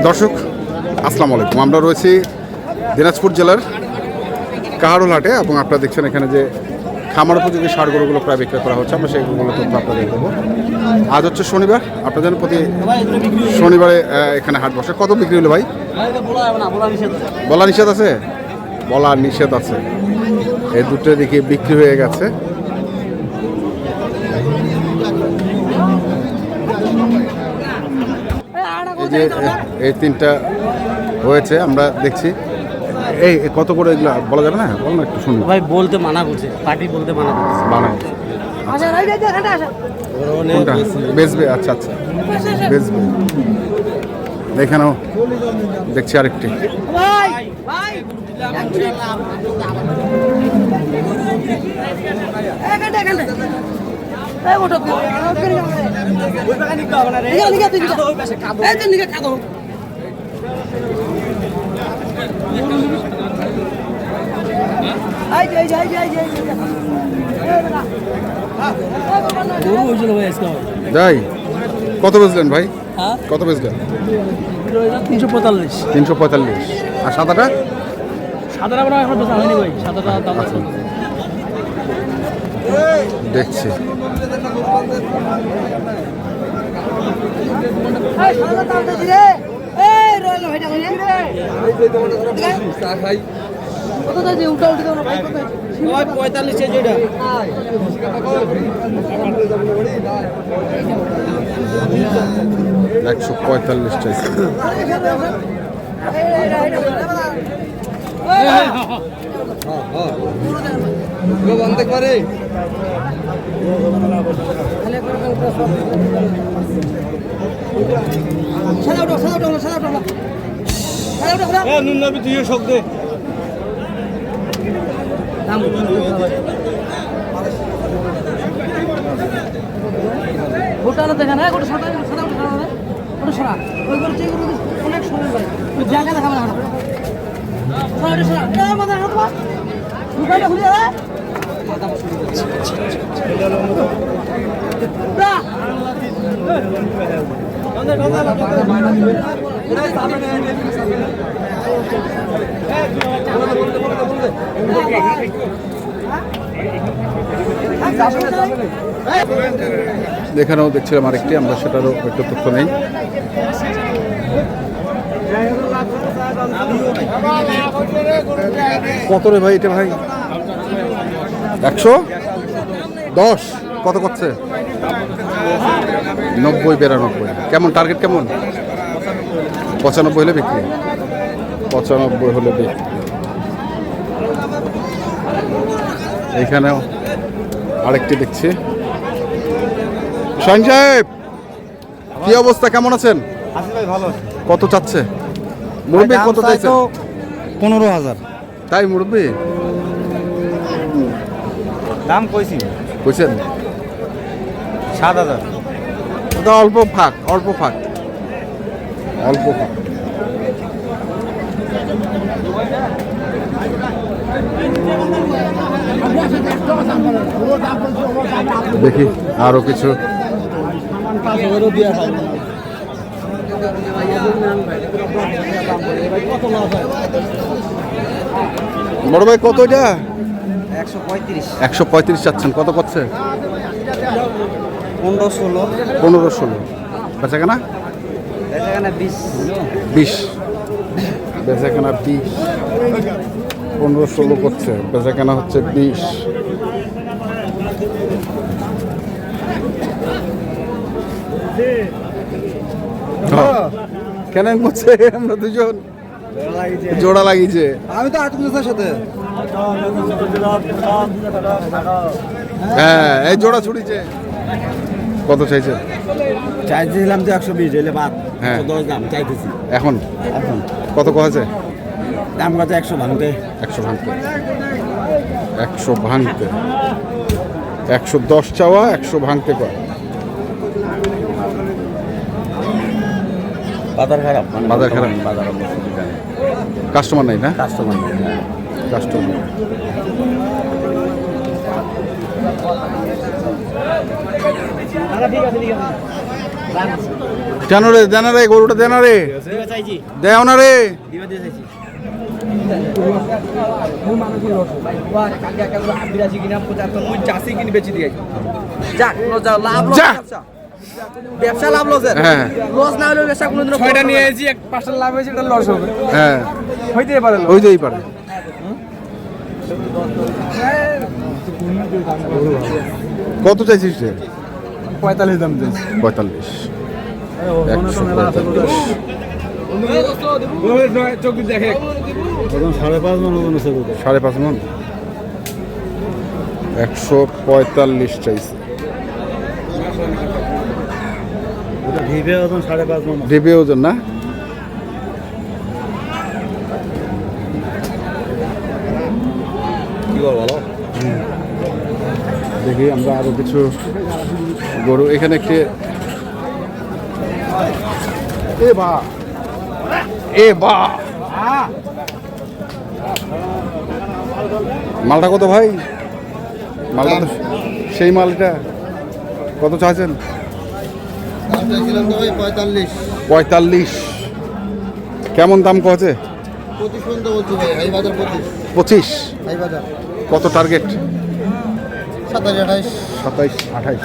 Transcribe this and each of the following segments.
দর্শক আসসালামু আলাইকুম। আমরা রয়েছি দিনাজপুর জেলার কাহারোল হাটে এবং আপনারা দেখছেন এখানে যে খামার উপযোগী ষাঁড় গরুগুলো প্রায় বিক্রি করা হচ্ছে। আমরা সেইগুলো তথ্য আপনাদের দেবো। আজ হচ্ছে শনিবার, আপনার জন্য প্রতি শনিবারে এখানে হাট বসে। কত বিক্রি হলো ভাই? বলা নিষেধ আছে, বলা নিষেধ আছে। এই দুটো দিকে বিক্রি হয়ে গেছে। এই যে এই তিনটা হয়েছে আমরা দেখছি। এই কত করে এগুলো বলা যাবে না? বল না একটু শুনি ভাই, বলতে মানা করছে, পার্টি বলতে মানা করছে। বানা কোনটা বেচবে? আচ্ছা আচ্ছা, বেচবে। এখানেও দেখছি আরেকটি। যাই, কত বেচলেন ভাই? কত বেচলেন? 345। 345। আর সাদাটা? সাদাটা বড় এখন বেচা হয়নি ভাই, সাদাটা দাম আছে। দেখছি একশো 45 চাইছে। ভোটার দেখেন, হ্যাঁ, গোটা সাদা সাদা ওটা সারা ওই করে চেক করে অনেক সময় যায় ওই জায়গা দেখাবে না সারা সারা এ মাথা হাত পা দুকাইটা খুলে যায় মাথা শুরু করছে দা এখানেও দেখছিলাম আরেকটি, আমরা সেটারও একটু তথ্য নেই। কত রে ভাই এটা ভাই? 110। কত করছে? 90 92। কেমন টার্গেট? কেমন? 95 হলে বিক্রি। 95 হলে বিক্রি। এইখানেও আরেকটি দেখছি। শাহিন সাহেব, কি অবস্থা? কেমন আছেন? ভালো। কত চাচ্ছে মুরব্বী? কত চাইছে? 15,000 তাই মুরব্বী দাম কইছি। কইছেন 7,000। ওটা অল্প ফাঁক, অল্প ফাঁক, অল্প ফাঁক। দেখি আরো কিছু। বড় ভাই কত এটা? 135। 135 চাচ্ছেন। কত করছে? 15-16। 15-16। বেচা কেনা? এখানে 20। বেচা কেনা 20। 15-16 করছে, বেচা কেনা হচ্ছে 20। কেন করছে? আমরা দুজন জোড়া লাগিয়েছে। আমি তো 8 বছরের সাথে। হ্যাঁ, এই জোড়া ছুটিছে। কত চাইছে? চাইছিলাম তো 120 হইলে বাদ। হ্যাঁ, 10 দাম চাইতেছি। এখন কত কয়েছে? দাম কত? 100 ভাঙতে। 100 ভাঙতে। 100 ভাঙতে। 110 চাওয়া, 100 ভাঙতে কয়। বাজার খারাপ। বাজার খারাপ। বাজার কাস্টমার নাই না? কাস্টমার নেই। কাস্টমার। ঠিক আছে ঠিক আছে। কেন রে, দেন রে গরুটা, দেন রে, দেও না রে। যা। ব্যবসা লাভ লসের, হ্যাঁ লস না হলে ব্যবসা কোনোদিনও ছয়টা নিয়ে এসেছি, এক 5টা লাভ হয়েছে, এটা লস হবে। হ্যাঁ, হইতেই পারে loss। হইতেই পারে। কত চাইছিস রে? 45 দাম চাইছি। 45, 145। চোখ দেখে 5.5 মন ওজন আছে। 5.5 মন, 145 চাইছে। ওটা ভিভে ওজন 5.5 মন। ডিবি ওজন না? কি বল ভালো? দেখি আমরা আরো কিছু গরু এখানে একটি। এ বা, এ বা, মালটা কত ভাই? মালটা তো সেই মাল, এটা কত চাইছেন? 45। কেমন দাম কছে? 25। কত টার্গেট? 27, 28।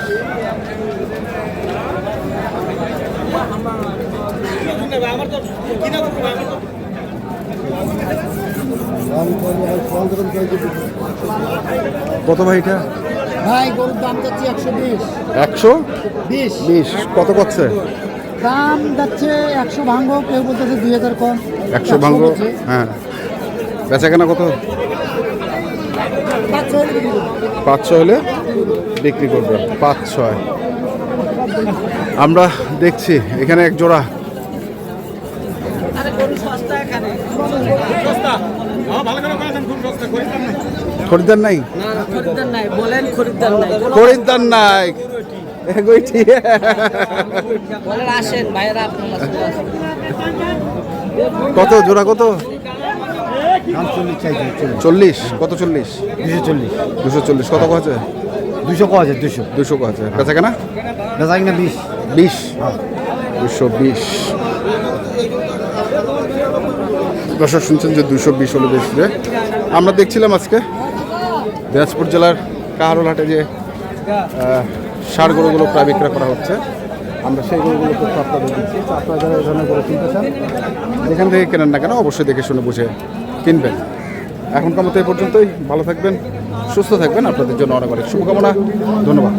কত ভাই এটা? ভাই গরুর দাম যাচ্ছে 120, 120। কত করছে? দাম যাচ্ছে 100 ভাঙ্গো, কেউ বলতেছে 2000 কম। 100 ভাঙ্গো। হ্যাঁ, বেচা কেনা কত? 500 হলে বিক্রি করবে। 5-6 আমরা দেখছি এখানে এক জোড়া। খরিদ্দার নাই, খরিদ্দার নাই বলেন, খরিদ্দার নাই খরিদ্দার নাই। এগোইছি। বলেন আসেন ভাইরা আপনারা কত জোড়া? কত? 40 চাইছে। 40। কত 40? 240। 240। কত আছে? 200 কো আছে। 200 200 আছে। বেচা কেনা? বেচা কিনা 20। 220। দর্শক শুনছেন যে 220 হলে বেশি। আমরা দেখছিলাম আজকে দিনাজপুর জেলার কাহারোল হাটে যে ষাঁড় গরুগুলো প্রায় বিক্রয় করা হচ্ছে। আমরা সেই গরুগুলো তথ্য আপনাদের দিচ্ছি। আপনারা যারা এই ধরনের গরু কিনতে চান, যেখান থেকে কেনেন না কেন অবশ্যই দেখে শুনে বুঝে কিনবেন। এখনকার মতো এই পর্যন্তই। ভালো থাকবেন, সুস্থ থাকবেন। আপনাদের জন্য অনেক অনেক শুভকামনা। ধন্যবাদ।